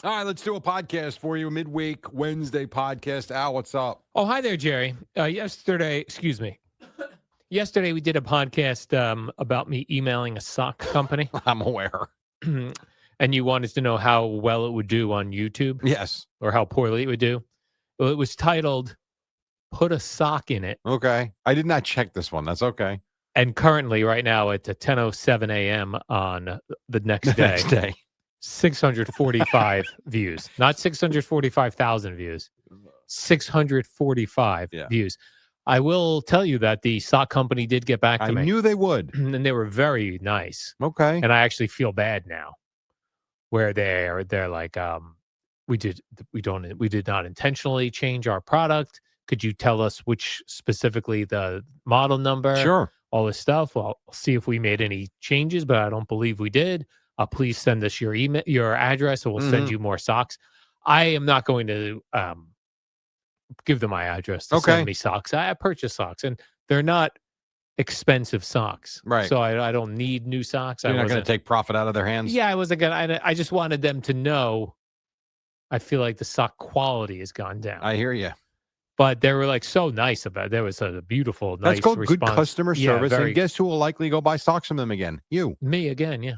All right, let's do a podcast for you. Midweek Wednesday podcast. Al, what's up? Oh, hi there, Jerry. Yesterday we did a podcast about me emailing a sock company, I'm aware. and you wanted to know how well it would do on YouTube Yes. or how poorly it would do. Well, it was titled "Put a Sock in It," Okay. I did not check this one. That's okay. and currently, right now, it's at 10:07 a.m. on the next The day. next day. 645 views, not 645,000 views. 645 Yeah. views. I will tell you that the sock company did get back to I me. knew they would. And they were very nice. Okay. And I actually feel bad now, where they're like, we did not intentionally change our product. Could you tell us which specifically the model number? Sure. All this stuff. Well, I'll see if we made any changes, but I don't believe we did. Please send us your email, your address, and we'll send you more socks. I am not going to give them my address to send me socks. I purchase socks, and they're not expensive socks. Right. So I don't need new socks. You're not going to take profit out of their hands? Yeah, I wasn't going to. I just wanted them to know I feel like the sock quality has gone down. I hear you. But they were like so nice about it. There was a beautiful, nice That's called response. good customer service. Yeah, and guess who will likely go buy socks from them again? You. Me again, yeah.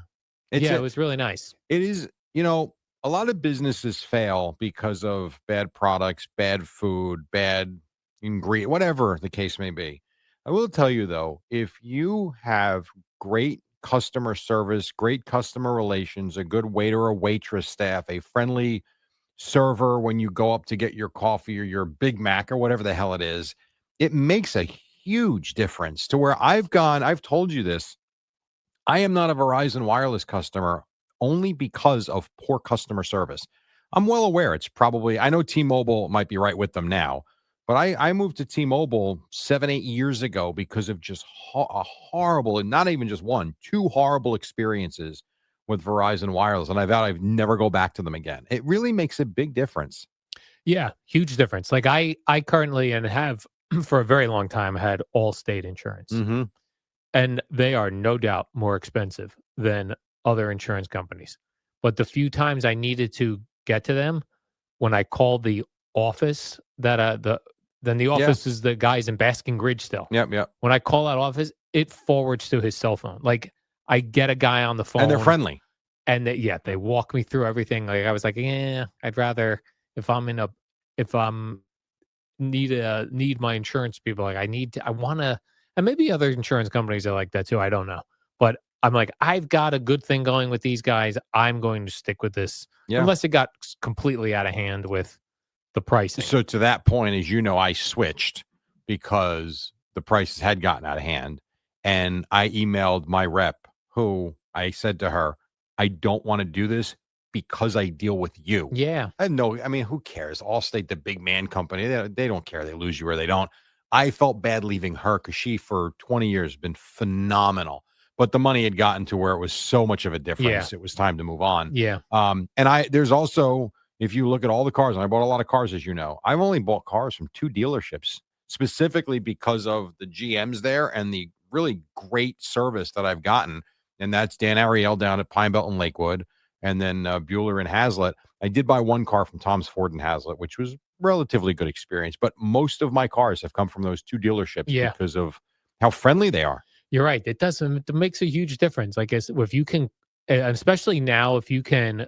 It was really nice. It is, a lot of businesses fail because of bad products, bad food, bad ingredient, whatever the case may be. I will tell you, though, if you have great customer service, great customer relations, a good waiter or waitress staff, a friendly server when you go up to get your coffee or your Big Mac or whatever the hell it is, it makes a huge difference to where I've told you this. I am not a Verizon Wireless customer only because of poor customer service. I'm well aware I know T-Mobile might be right with them now, but I moved to T-Mobile 7-8 years ago because of just a horrible, and not even just one, two horrible experiences with Verizon Wireless, and I vowed I'd never go back to them again. It really makes a big difference. Yeah, huge difference. Like I currently and have for a very long time had Allstate insurance. Mm-hmm. And they are no doubt more expensive than other insurance companies. But the few times I needed to get to them, when I called the office, the office is the guys in Basking Ridge still. Yep. When I call that office, it forwards to his cell phone. Like I get a guy on the phone, And they're friendly. and they walk me through everything. Like I was like, I'd rather if I'm need my insurance people. Like I want to. And maybe other insurance companies are like that too. I don't know. But I'm like, I've got a good thing going with these guys. I'm going to stick with this unless it got completely out of hand with the pricing. So to that point, as you know, I switched because the prices had gotten out of hand. And I emailed my rep who I said to her, I don't want to do this because I deal with you. Yeah. Who cares? Allstate, the big man company, they don't care. They lose you or they don't. I felt bad leaving her because she, for 20 years, has been phenomenal. But the money had gotten to where it was so much of a difference. It was time to move on. Yeah. There's also, if you look at all the cars, and I bought a lot of cars, as you know, I've only bought cars from 2 dealerships, specifically because of the GMs there and the really great service that I've gotten. And that's Dan Ariel down at Pine Belt and Lakewood, and then Bueller and Hazlitt. I did buy one car from Tom's Ford and Hazlitt, which was relatively good experience, but most of my cars have come from those 2 dealerships because of how friendly they are. You're right. It makes a huge difference. I guess if you can, especially now, if you can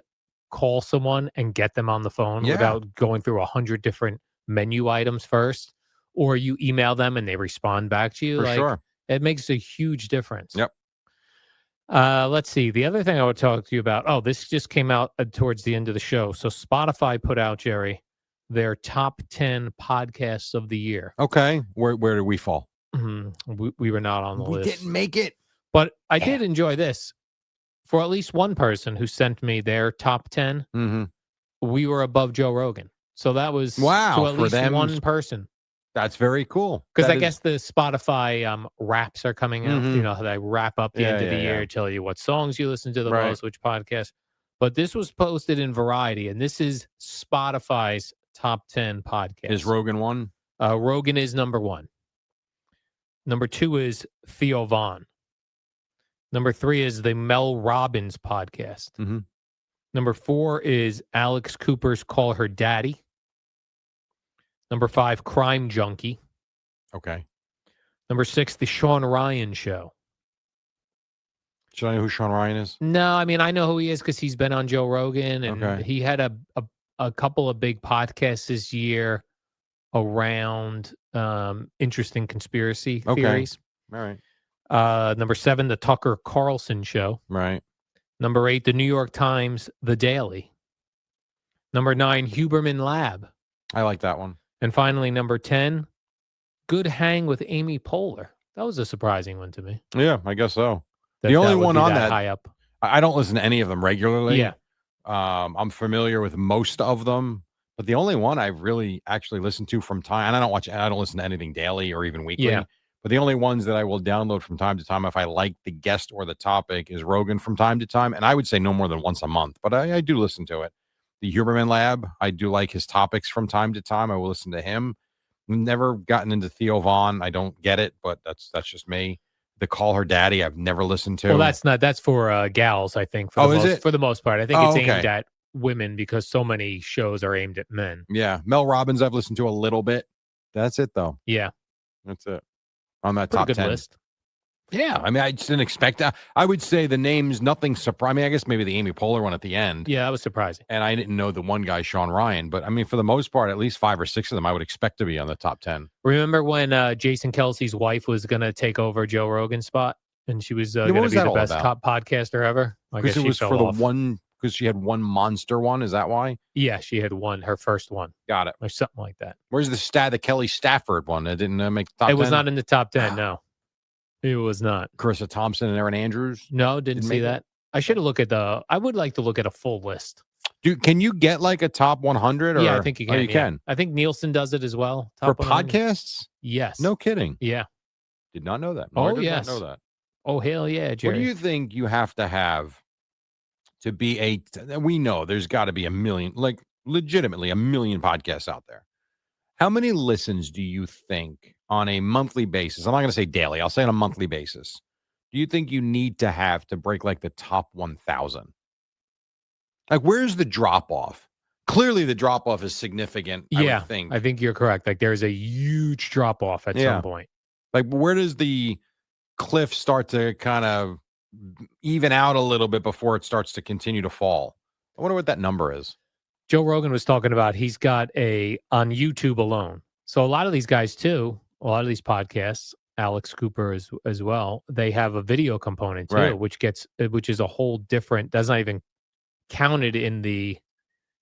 call someone and get them on the phone without going through 100 different menu items first, or you email them and they respond back to you. For sure. It makes a huge difference. Yep. Let's see. The other thing I would talk to you about, this just came out towards the end of the show. So Spotify put out, Jerry, their top 10 podcasts of the year. Okay. Where did we fall? We were not on the list. We didn't make it. But I did enjoy this. For at least one person who sent me their top 10, we were above Joe Rogan. So that was to at least one person. That's very cool. Because I guess the Spotify wraps are coming out. You know how they wrap up the end of the year, tell you what songs you listen to the most, which podcast. But this was posted in Variety, and this is Spotify's top 10 podcast. Is Rogan one? Rogan is number 1. Number 2 is Theo Vaughn. Number 3 is the Mel Robbins podcast. Number 4 is Alex Cooper's Call Her Daddy. Number 5, Crime Junkie. Okay. Number 6, The Sean Ryan Show. Should I know who Sean Ryan is? No, I mean, I know who he is because he's been on Joe Rogan, and Okay. he had a couple of big podcasts this year around interesting conspiracy Okay. theories. All right. Number 7, The Tucker Carlson Show. Right. Number 8, The New York Times, The Daily. Number 9, Huberman Lab. I like that one. And finally, number 10, Good Hang with Amy Poehler. That was a surprising one to me. Yeah, I guess so. That The only would one be on that that, high up. I don't listen to any of them regularly. Yeah. I'm familiar with most of them, but the only one I've really actually listened to from time, and I don't listen to anything daily or even weekly. Yeah. But the only ones that I will download from time to time, if I like the guest or the topic, is Rogan from time to time. And I would say no more than once a month, but I do listen to it. The Huberman Lab, I do like his topics from time to time. I will listen to him. Never gotten into Theo Vaughn. I don't get it, but that's just me. The Call Her Daddy, I've never listened to. Well, that's for gals, I think. For the most part, I think it's aimed at women because so many shows are aimed at men. Yeah, Mel Robbins, I've listened to a little bit. That's it, though. Yeah, that's it on that pretty top good 10 list. Yeah, I mean, I just didn't expect that. I would say the names, nothing surprising. I mean, I guess maybe the Amy Poehler one at the end. Yeah, that was surprising. And I didn't know the one guy, Sean Ryan. But I mean, for the most part, at least 5 or 6 of them, I would expect to be on the top 10. Remember when Jason Kelsey's wife was going to take over Joe Rogan's spot, and she was going to be the best podcaster ever? Because it was for the one. Because she had one monster one. Is that why? Yeah, she had her first one. Got it. Or something like that. Where's the Kelly Stafford one? It didn't make the top 10? It was not in the top 10, no. It was not. Carissa Thompson and Erin Andrews? No, didn't see that. I should have looked at I would like to look at a full list. Can you get like a top 100? Or? Yeah, I think you can. Oh, you can. I think Nielsen does it as well. For podcasts? Yes. No kidding. Yeah. Did not know that. No, I did not know that. Oh, hell yeah, Jerry. What do you think you have to have to be we know there's got to be a million, like legitimately a million podcasts out there. How many listens do you think on a monthly basis? I'm not going to say daily. I'll say on a monthly basis. Do you think you need to have to break like the top 1,000? Like, where's the drop off? Clearly, the drop off is significant. Yeah, I think you're correct. Like, there's a huge drop off at some point. Like, where does the cliff start to kind of even out a little bit before it starts to continue to fall? I wonder what that number is. Joe Rogan was talking about he's got on YouTube alone. So a lot of these guys too, a lot of these podcasts, Alex Cooper as well, they have a video component too, right, which is a whole different. That's not even counted in the.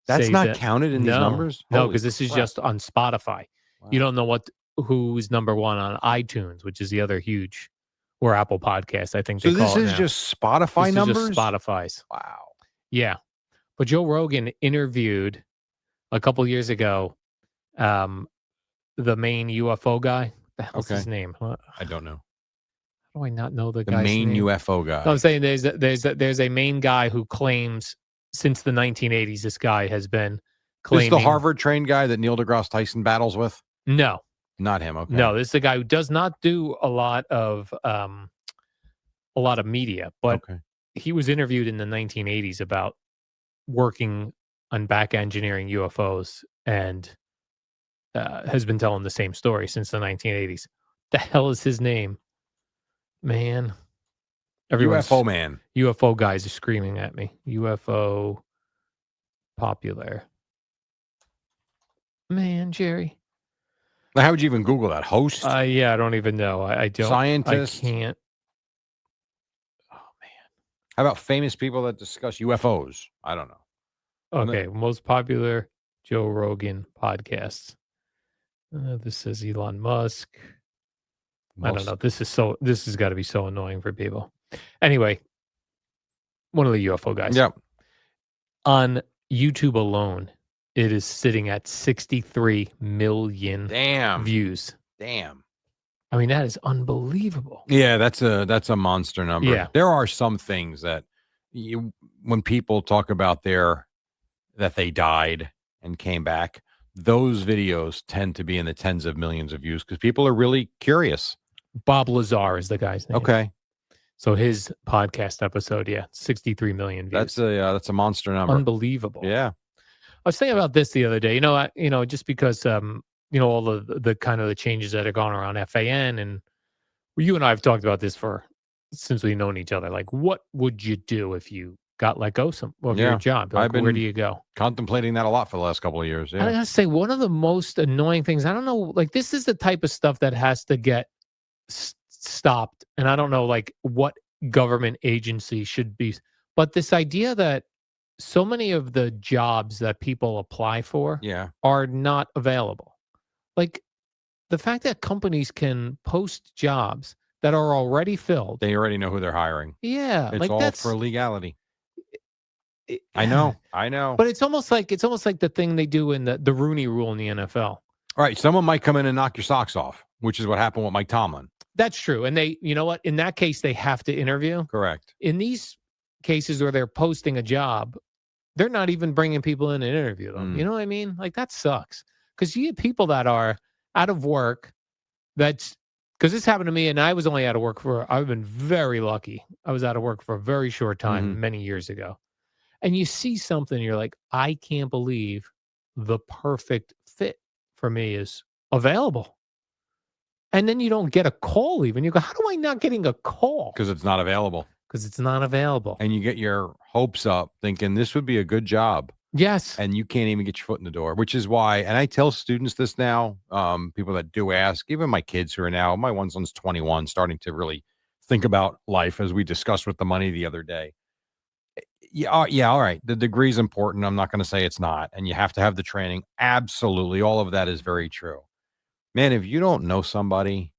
That's not counted in these numbers. No, because this is just on Spotify. Wow. You don't know who's number one on iTunes, which is the other huge, or Apple Podcasts. I think. So this is just Spotify numbers. Just Spotify's. Wow. Yeah. But Joe Rogan interviewed a couple years ago the main UFO guy. What's his name? I don't know. How do I not know the guy's main name? UFO guy? No, I'm saying there's a main guy who claims since the 1980s this guy has been claiming. This is the Harvard-trained guy that Neil deGrasse Tyson battles with? No. Not him, okay. No, this is a guy who does not do a lot of media, but he was interviewed in the 1980s about working on back engineering UFOs and has been telling the same story since the 1980s. The hell is his name? Man. UFO man. UFO guys are screaming at me. UFO popular. Man, Jerry. Now, how would you even Google that? Host? Yeah, I don't even know. I don't. Scientist? I can't. How about famous people that discuss UFOs? I don't know. Okay, most popular Joe Rogan podcasts. This says Elon Musk. I don't know. This has got to be so annoying for people. Anyway, one of the UFO guys. Yep. On YouTube alone, it is sitting at 63 million views. Damn. I mean, that is unbelievable. Yeah, that's a monster number. Yeah. There are some things that when people talk about that they died and came back, those videos tend to be in the tens of millions of views because people are really curious. Bob Lazar is the guy's name. Okay. So his podcast episode, yeah, 63 million views. That's a monster number. Unbelievable. Yeah. I was thinking about this the other day. Just because all the kind of the changes that are going around FAN, and you and I have talked about this for since we've known each other. Like, what would you do if you got let go of your Yeah. job? I've Like, where do been you go? contemplating that a lot for the last couple of years. And I Yeah. gotta say, one of the most annoying things, I don't know, like this is the type of stuff that has to get stopped. And I don't know, like what government agency should be, but this idea that so many of the jobs that people apply for Yeah. are not available. Like the fact that companies can post jobs that are already filled. They already know who they're hiring. Yeah, It's like all that's for legality. it, I know. I know. but it's almost like the thing they do in the Rooney Rule in the NFL. All right. Someone might come in and knock your socks off, which is what happened with Mike Tomlin. That's true. And they, you know what? In that case, they have to interview. Correct. In these cases where they're posting a job, they're not even bringing people in and interview them. You know what I mean? Like that sucks. Because you get people that are out of work. That's because this happened to me, and I was only out of work I've been very lucky. I was out of work for a very short time many years ago. And you see something, you're like, I can't believe the perfect fit for me is available. And then you don't get a call even. You go, how am I not getting a call? Because it's not available. Because it's not available. And you get your hopes up thinking this would be a good job. Yes. And you can't even get your foot in the door, which is why, and I tell students this now, people that do ask, even my kids who are now, my one son's 21, starting to really think about life as we discussed with the money the other day. Yeah, all right. The degree's important. I'm not going to say it's not. And you have to have the training. Absolutely. All of that is very true. Man, if you don't know somebody,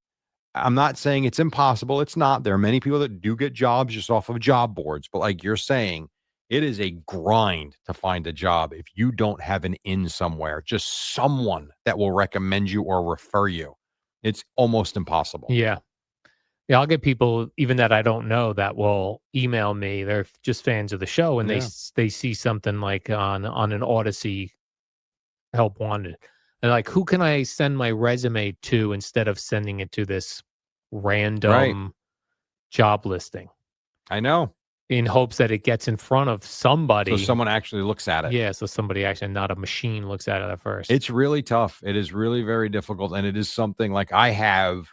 I'm not saying it's impossible. It's not. There are many people that do get jobs just off of job boards. But like you're saying, it is a grind to find a job if you don't have an in somewhere, just someone that will recommend you or refer you. It's almost impossible. Yeah. Yeah, I'll get people even that I don't know that will email me. They're just fans of the show, and Yeah. they see something like on an Odyssey help wanted. And like, who can I send my resume to instead of sending it to this Right. random job listing I know. in hopes that it gets in front of somebody? So someone actually looks at it. Yeah, so somebody actually, not a machine, looks at it at first. It's really tough. It is really very difficult. And it is something like I have,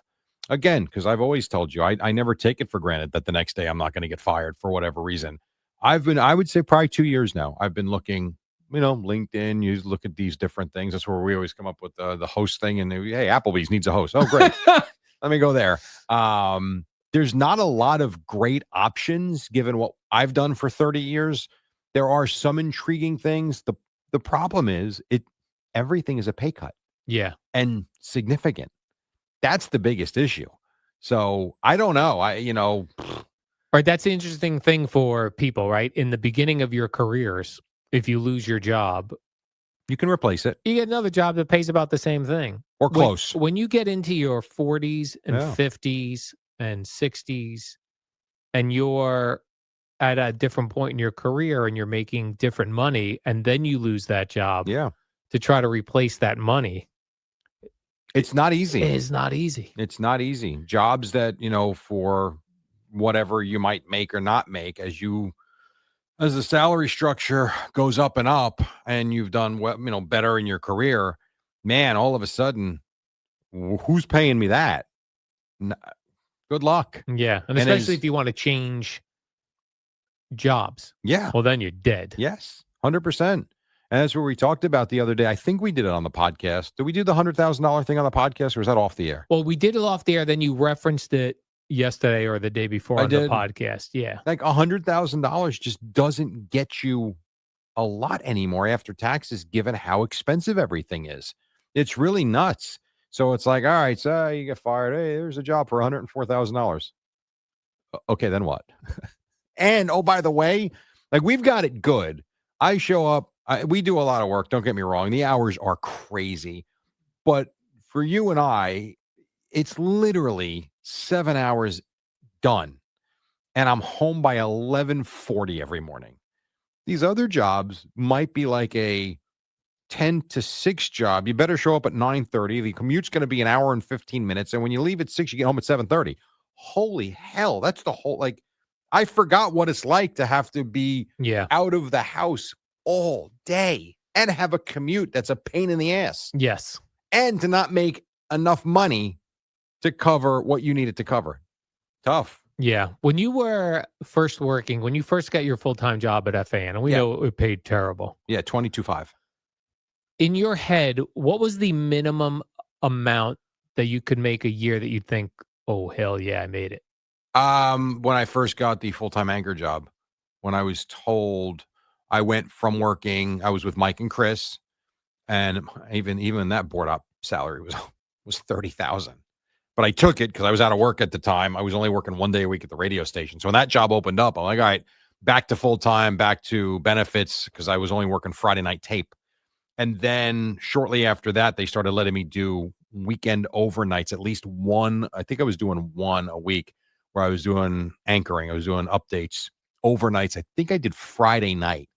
again, because I've always told you, I never take it for granted that the next day I'm not going to get fired for whatever reason. I would say probably 2 years now. I've been looking, LinkedIn, you look at these different things. That's where we always come up with the host thing. And hey, Applebee's needs a host. Oh, great. Let me go there. There's not a lot of great options given what I've done for 30 years. There are some intriguing things. The problem is everything is a pay cut. Yeah. And significant. That's the biggest issue. So I don't know. Right. That's the interesting thing for people, right? In the beginning of your careers, if you lose your job, you can replace it. You get another job that pays about the same thing. Or close. When you get into your 40s and Yeah. 50s and 60s, and you're at a different point in your career and you're making different money, and then you lose that job to try to replace that money. It's not easy. It is not easy. It's not easy. Jobs that, for whatever you might make or not make, as the salary structure goes up and up and you've done well, better in your career, man, all of a sudden, who's paying me that? Good luck. Yeah. And especially if you want to change jobs. Yeah. Well, then you're dead. Yes. 100%. And that's what we talked about the other day. I think we did it on the podcast. Did we do the $100,000 thing on the podcast, or was that off the air? Well, we did it off the air. Then you referenced it yesterday or the day before on the podcast. Yeah. Like $100,000 just doesn't get you a lot anymore after taxes, given how expensive everything is. It's really nuts. So it's like, all right, so you get fired. Hey, there's a job for $104,000. Okay, then what? And, oh, by the way, like we've got it good. I show up. We do a lot of work. Don't get me wrong. The hours are crazy. But for you and I, it's literally 7 hours done. And I'm home by 11:40 every morning. These other jobs might be like a 10 to 6 job. You better show up at 9:30. The commute's going to be an hour and 15 minutes. And when you leave at 6, you get home at 7:30. Holy hell, that's the whole like, I forgot what it's like to have to be Yeah. out of the house all day and have a commute that's a pain in the ass Yes. and to not make enough money to cover what you needed to cover. Tough. Yeah. When you were first working, when you first got your full-time job at FAN, and we Yeah. know it paid terrible. Yeah, 22.5. In your head, what was the minimum amount that you could make a year that you'd think, "Oh, hell yeah, I made it." When I first got the full-time anchor job, when I was told I went from working, I was with Mike and Chris, and even that board op salary was 30,000. But I took it because I was out of work at the time. I was only working 1 day a week at the radio station. So when that job opened up, I'm like, all right, back to full time, back to benefits because I was only working Friday night tape. And then shortly after that, they started letting me do weekend overnights, at least one. I think I was doing one a week where I was doing anchoring. I was doing updates overnights. I think I did Friday night,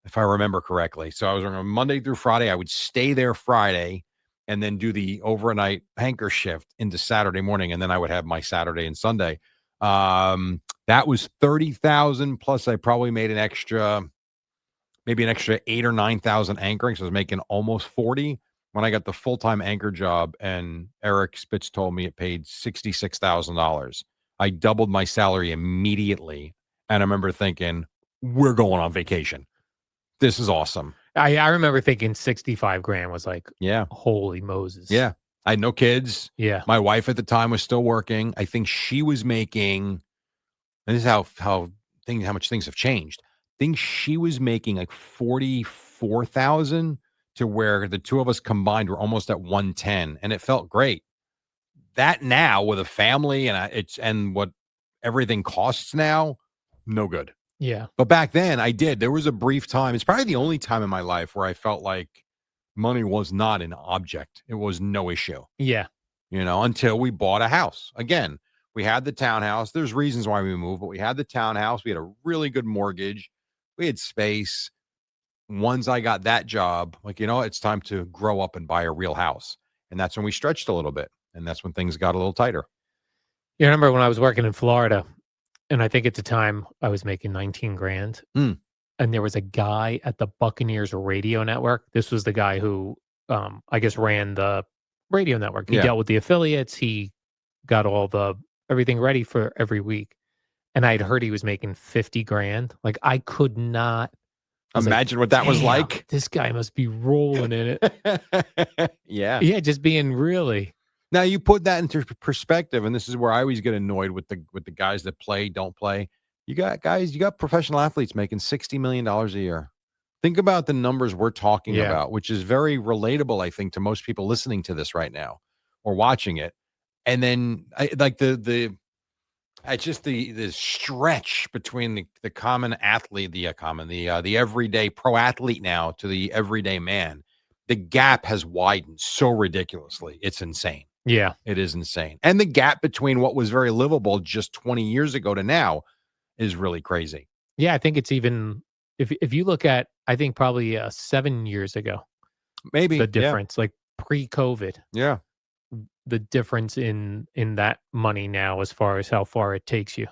if I remember correctly. So I was on Monday through Friday. I would stay there Friday and then do the overnight anchor shift into Saturday morning. And then I would have my Saturday and Sunday. That was 30,000 plus I probably made maybe an extra 8 or 9,000 anchoring. So I was making almost 40 when I got the full-time anchor job, and Eric Spitz told me it paid $66,000. I doubled my salary immediately. And I remember thinking, we're going on vacation. This is awesome. I remember thinking 65 grand was like, Yeah. holy Moses. Yeah. I had no kids. Yeah. My wife at the time was still working. I think she was making, and this is how much things have changed. I think she was making like 44,000 to where the two of us combined were almost at 110, and it felt great. That now with a family and what everything costs now, no good. Yeah. But back then I did. There was a brief time. It's probably the only time in my life where I felt like money was not an object. It was no issue, Yeah. until we bought a house. Again, we had the townhouse. There's reasons why we moved, but we had the townhouse. We had a really good mortgage. We had space. Once I got that job, like, it's time to grow up and buy a real house. And that's when we stretched a little bit. And that's when things got a little tighter. You remember when I was working in Florida, and I think at the time I was making 19 grand. Mm. And there was a guy at the Buccaneers radio network. This was the guy who, I guess, ran the radio network. He Yeah. dealt with the affiliates. He got everything ready for every week. And I'd heard he was making 50 grand. Like, I could not I was like, Imagine what that was "Damn, like. this guy must be rolling in it." Yeah. Yeah, just being really. Now you put that into perspective, and this is where I always get annoyed with the guys that play, don't play. You got professional athletes making $60 million a year. Think about the numbers we're talking Yeah. about, which is very relatable, I think, to most people listening to this right now or watching it. And then like it's just the stretch between the common athlete, the everyday pro athlete now to the everyday man. The gap has widened so ridiculously. It's insane. Yeah. It is insane. And the gap between what was very livable just 20 years ago to now is really crazy. Yeah, I think it's even if you look at, I think probably, 7 years ago, Maybe. the Yeah. difference, like pre-COVID, Yeah. the difference in that money now as far as how far it takes you.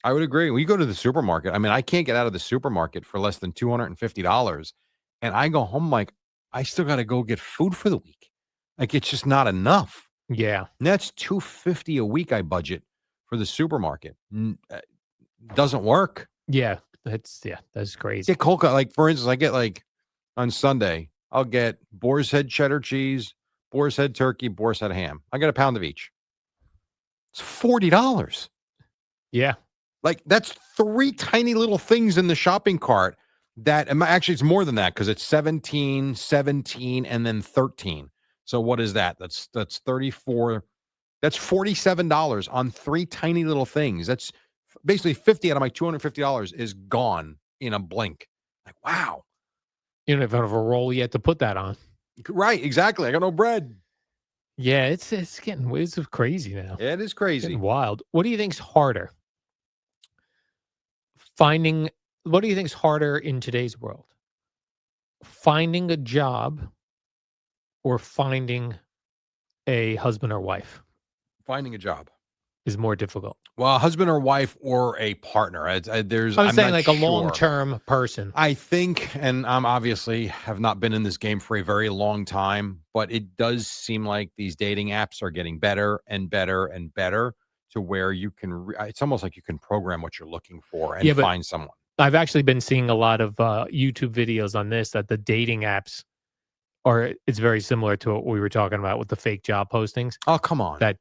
I would agree. When you go to the supermarket, I mean, I can't get out of the supermarket for less than $250. And I go home like, I still got to go get food for the week. Like, it's just not enough. Yeah. And that's $250 a week I budget for the supermarket. Doesn't work. Yeah. That's crazy. Get cold cut. Like, for instance, I get like on Sunday, I'll get boar's head cheddar cheese, boar's head turkey, boar's head ham. I get a pound of each. It's $40. Yeah. Like, that's 3 tiny little things in the shopping cart that actually, it's more than that because it's 17, 17, and then 13. So what is that? That's 34. That's $47 on 3 tiny little things. That's basically 50 out of my $250 is gone in a blink. Like, wow. You don't even have a roll yet to put that on. Right, exactly. I got no bread. Yeah, it's getting it's crazy now. It is It's crazy. getting wild. What do you think's harder? What do you think's harder in today's world? Finding a job or finding a husband or wife? Finding a job. is more difficult? Well, husband or wife or a partner. I'm I'm saying not like a sure. long-term person. I think, and I'm obviously have not been in this game for a very long time, but it does seem like these dating apps are getting better and better and better to where you can. It's almost like you can program what you're looking for and Yeah, but find someone. I've actually been seeing a lot of YouTube videos on this that the dating apps are. It's very similar to what we were talking about with the fake job postings. Oh, come on, That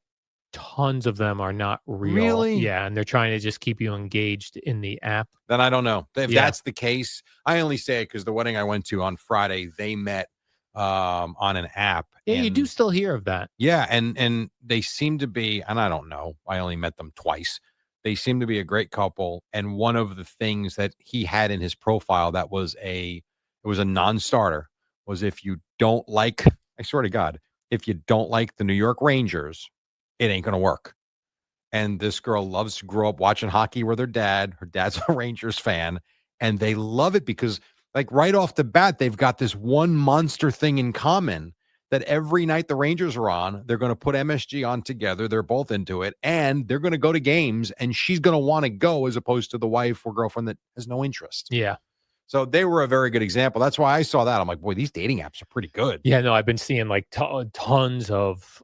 tons of them are not real. really? Yeah, and they're trying to just keep you engaged in the app. Then I don't know. If Yeah. that's the case, I only say it because the wedding I went to on Friday, they met on an app, Yeah, you do and still hear of that. yeah, and they seem to be, and I don't know, I only met them twice. They seem to be a great couple, and one of the things that he had in his profile that was a non-starter was if you don't like, I swear to God, if you don't like the New York Rangers, it ain't gonna work. And this girl loves to grow up watching hockey with her dad. Her dad's a Rangers fan, and they love it because, like, right off the bat, they've got this one monster thing in common that every night the Rangers are on, they're going to put MSG on together. They're both into it, and they're going to go to games, and she's going to want to go as opposed to the wife or girlfriend that has no interest. Yeah. So they were a very good example. That's why I saw that. I'm like, boy, these dating apps are pretty good. Yeah, no, I've been seeing like tons of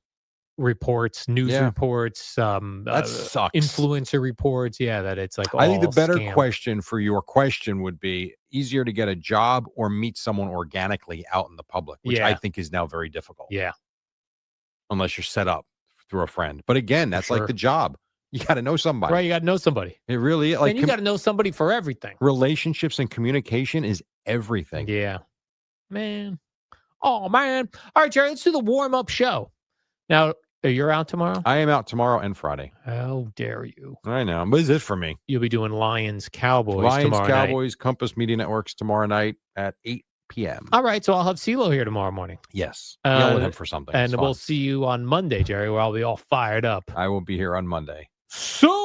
reports, news Yeah, reports, that sucks. influencer reports. Yeah, that it's like I think the all better scam. question for your question would be easier to get a job or meet someone organically out in the public, which I Yeah, think is now very difficult yeah, unless you're set up through a friend. But again, for that's like the sure. job. You got to know Right, somebody. you got to know somebody. It really Man, like you got to know somebody for everything. relationships and communication is everything. Yeah, man. Oh man. All right, Jerry. Let's do the warm up show. Now, you're out tomorrow. I am out tomorrow and Friday. How dare you? I know. What is it for me? You'll be doing Lions Cowboys Lions, tomorrow night. Cowboys, Compass Media Networks tomorrow night at 8 p.m. All right, so I'll have CeeLo here tomorrow morning. Yes. Yell at Uh, him for something. and It's we'll fun. see you on Monday, Jerry, where I'll be all fired up. I will be here on Monday. So